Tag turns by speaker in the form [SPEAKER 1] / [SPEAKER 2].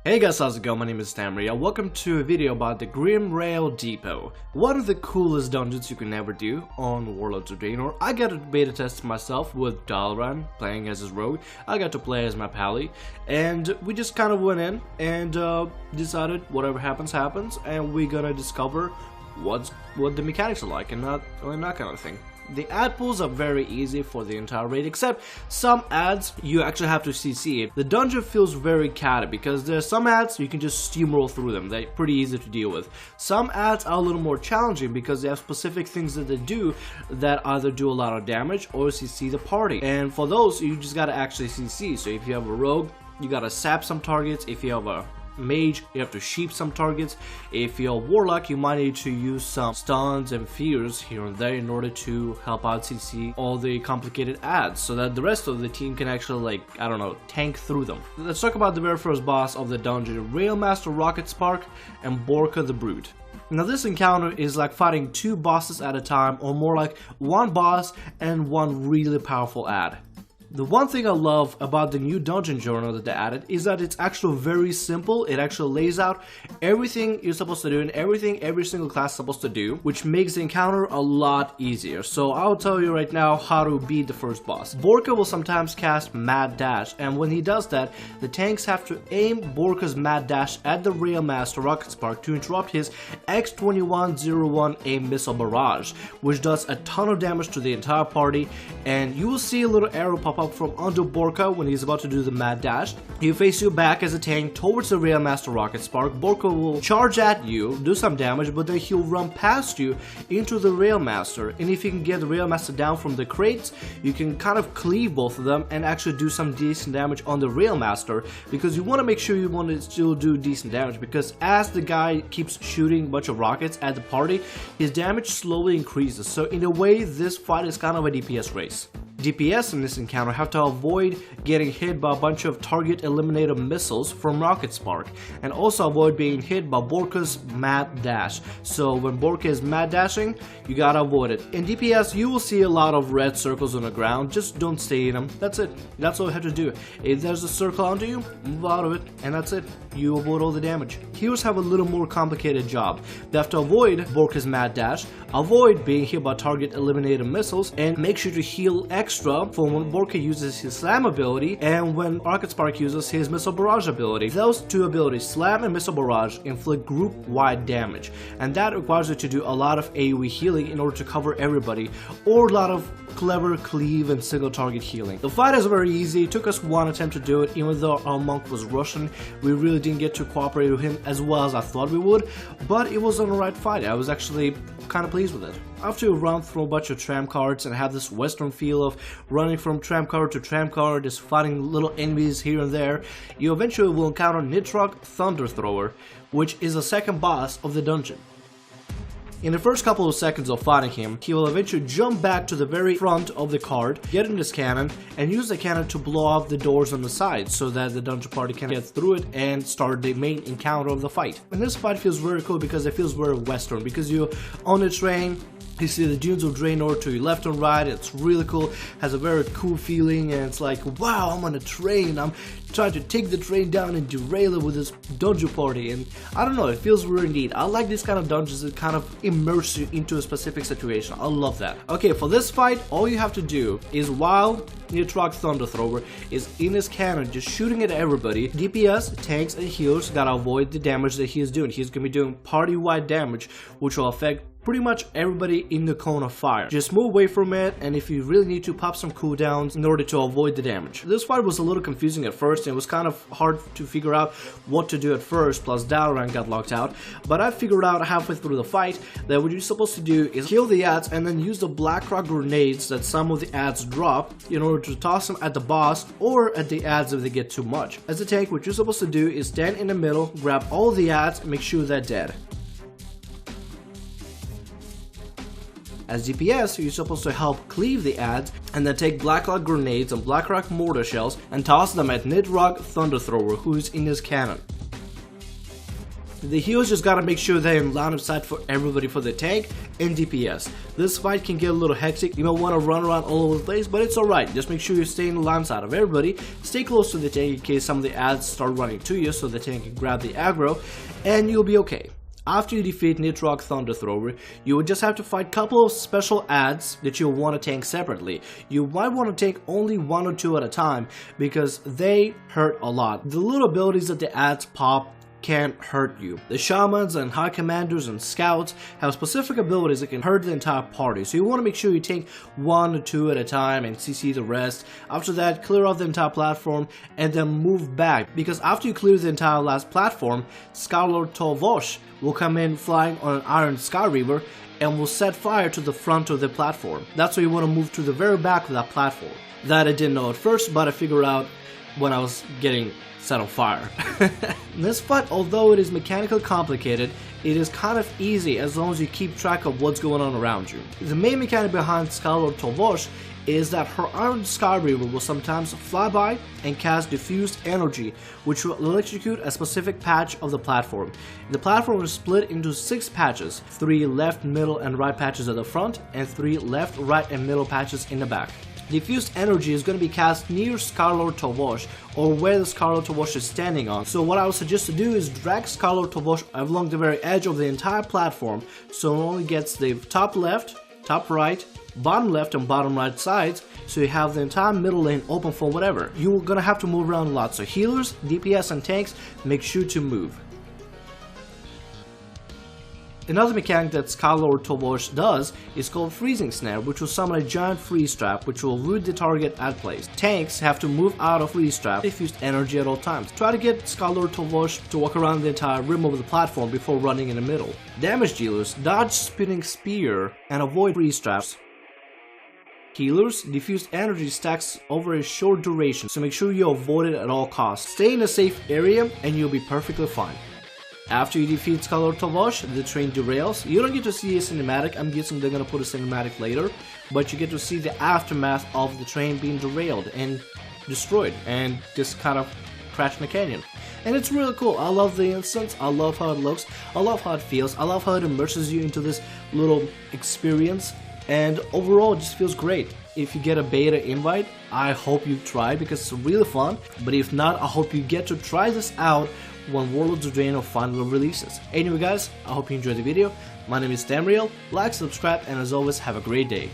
[SPEAKER 1] Hey guys, how's it going? My name is Thamriyell. Welcome to a video about the Grimrail Depot. One of the coolest dungeons you can ever do on Warlords of Draenor. I got to beta test myself with Dalaran, playing as his rogue. I got to play as my pally, and we just kind of went in and decided whatever happens, happens, and we're gonna discover what the mechanics are like and that kind of thing. The ad pools are very easy for the entire raid, except some ads you actually have to CC. The dungeon feels very catty because there's some ads you can just steamroll through them. They're pretty easy to deal with. Some ads are a little more challenging because they have specific things that they do that either do a lot of damage or CC the party. And for those, you just gotta actually CC. So if you have a rogue, you gotta sap some targets. If you have a mage, you have to sheep some targets. If you're a warlock, you might need to use some stuns and fears here and there in order to help out CC all the complicated ads so that the rest of the team can actually, tank through them. Let's talk about the very first boss of the dungeon, Railmaster Rocket Spark and Borka the Brute. Now this encounter is like fighting two bosses at a time, or more like one boss and one really powerful ad. The one thing I love about the new dungeon journal that they added is that it's actually very simple. It actually lays out everything you're supposed to do and everything every single class is supposed to do, which makes the encounter a lot easier. So I'll tell you right now how to beat the first boss. Borka will sometimes cast Mad Dash, and when he does that, the tanks have to aim Borka's Mad Dash at the Railmaster Rocket Spark to interrupt his X-2101 aim missile barrage, which does a ton of damage to the entire party, and you will see a little arrow pop up from under Borka when he's about to do the Mad Dash. He'll face you back as a tank towards the Railmaster Rocket Spark. Borka will charge at you, do some damage, but then he'll run past you into the Railmaster, and if you can get the Railmaster down from the crates, you can kind of cleave both of them and actually do some decent damage on the Railmaster, because you want to make sure you want to still do decent damage, because as the guy keeps shooting a bunch of rockets at the party, his damage slowly increases. So in a way, this fight is kind of a DPS race. DPS in this encounter have to avoid getting hit by a bunch of target eliminator missiles from Rocket Spark, and also avoid being hit by Borka's Mad Dash. So when Borka is Mad Dashing, you gotta avoid it. In DPS, you will see a lot of red circles on the ground. Just don't stay in them. That's it. That's all you have to do. If there's a circle onto you, move out of it, and that's it. You avoid all the damage. Heroes have a little more complicated job. They have to avoid Borka's Mad Dash, avoid being hit by target eliminator missiles, and make sure to heal extra for when Borka uses his slam ability and when Rocket Spark uses his missile barrage ability. Those two abilities, slam and missile barrage, inflict group-wide damage, and that requires you to do a lot of AoE healing in order to cover everybody, or a lot of clever cleave and single target healing. The fight is very easy. It took us one attempt to do it. Even though our monk was Russian, we really didn't get to cooperate with him as well as I thought we would, but it was an alright fight. I was actually kind of pleased with it. After you run through a bunch of tram cards and have this western feel of running from tram card to tram card, just fighting little enemies here and there, you eventually will encounter Nitrog Thunder Thrower, which is the second boss of the dungeon. In the first couple of seconds of fighting him, he will eventually jump back to the very front of the card, get in his cannon, and use the cannon to blow off the doors on the side so that the dungeon party can get through it and start the main encounter of the fight. And this fight feels very cool because it feels very western, because you're on a train, you see the dunes of Draenor to your left and right. It's really cool, has a very cool feeling, and it's like, wow, I'm on a train, I'm trying to take the train down and derail it with this dungeon party, and I don't know, it feels really neat. I like these kind of dungeons that kind of immerse you into a specific situation. I love that. Okay, for this fight, all you have to do is while Nitrog Thunder Thrower is in his cannon just shooting at everybody, DPS, tanks, and healers gotta avoid the damage that he is doing. He's gonna be doing party-wide damage, which will affect pretty much everybody in the cone of fire. Just move away from it, and if you really need to, pop some cooldowns in order to avoid the damage. This fight was a little confusing at first, and it was kind of hard to figure out what to do at first, plus Dalaran got locked out, but I figured out halfway through the fight that what you're supposed to do is kill the ads and then use the black rock grenades that some of the ads drop in order to toss them at the boss or at the ads if they get too much. As a tank, what you're supposed to do is stand in the middle, grab all the ads, and make sure they're dead. As DPS, you're supposed to help cleave the ads and then take Blackrock grenades and Blackrock mortar shells and toss them at Nitrog Thunder Thrower, who is in his cannon. The healers just gotta make sure they're in line of sight for everybody for the tank and DPS. This fight can get a little hectic. You might want to run around all over the place, but it's alright. Just make sure you stay in the line of sight of everybody. Stay close to the tank in case some of the ads start running to you so the tank can grab the aggro, and you'll be okay. After you defeat Nitrock Thunder Thrower, you would just have to fight a couple of special ads that you'll want to tank separately. You might want to take only 1 or 2 at a time because they hurt a lot. The little abilities that the ads pop can hurt you. The shamans and high commanders and scouts have specific abilities that can hurt the entire party, so you want to make sure you take 1 or 2 at a time and CC the rest. After that, clear off the entire platform and then move back, because after you clear the entire last platform, Skylord Tolvosh will come in flying on an Iron Sky Reaver and will set fire to the front of the platform. That's why you want to move to the very back of that platform. That I didn't know at first, but I figured out when I was getting set on fire. This fight, although it is mechanically complicated, it is kind of easy as long as you keep track of what's going on around you. The main mechanic behind Skylord Tolvosh is that her Iron Sky Reaver will sometimes fly by and cast diffused energy, which will electrocute a specific patch of the platform. The platform is split into 6 patches, 3 left, middle, and right patches at the front, and 3 left, right, and middle patches in the back. Diffused energy is going to be cast near Skylord Tolvosh, or where the Skylord Tolvosh is standing on. So what I would suggest to do is drag Skylord Tolvosh along the very edge of the entire platform, so it only gets the top left, top right, bottom left, and bottom right sides, so you have the entire middle lane open for whatever. You're gonna have to move around a lot, so healers, DPS, and tanks, make sure to move. Another mechanic that Skylord Tolvosh does is called Freezing Snare, which will summon a giant freeze trap which will root the target at place. Tanks have to move out of freeze trap, diffused energy at all times. Try to get Skylord Tolvosh to walk around the entire rim of the platform before running in the middle. Damage dealers dodge Spinning Spear and avoid freeze traps. Healers, diffused energy stacks over a short duration, so make sure you avoid it at all costs. Stay in a safe area and you'll be perfectly fine. After you defeat Skylord Tolvosh, the train derails. You don't get to see a cinematic. I'm guessing they're gonna put a cinematic later, but you get to see the aftermath of the train being derailed and destroyed and just kind of crashed in a canyon. And it's really cool. I love the instance, I love how it looks, I love how it feels, I love how it immerses you into this little experience, and overall it just feels great. If you get a beta invite, I hope you try because it's really fun, but if not, I hope you get to try this out when Warlords of Draenor finally releases. Anyway guys, I hope you enjoyed the video. My name is Thamriyell, like, subscribe, and as always, have a great day.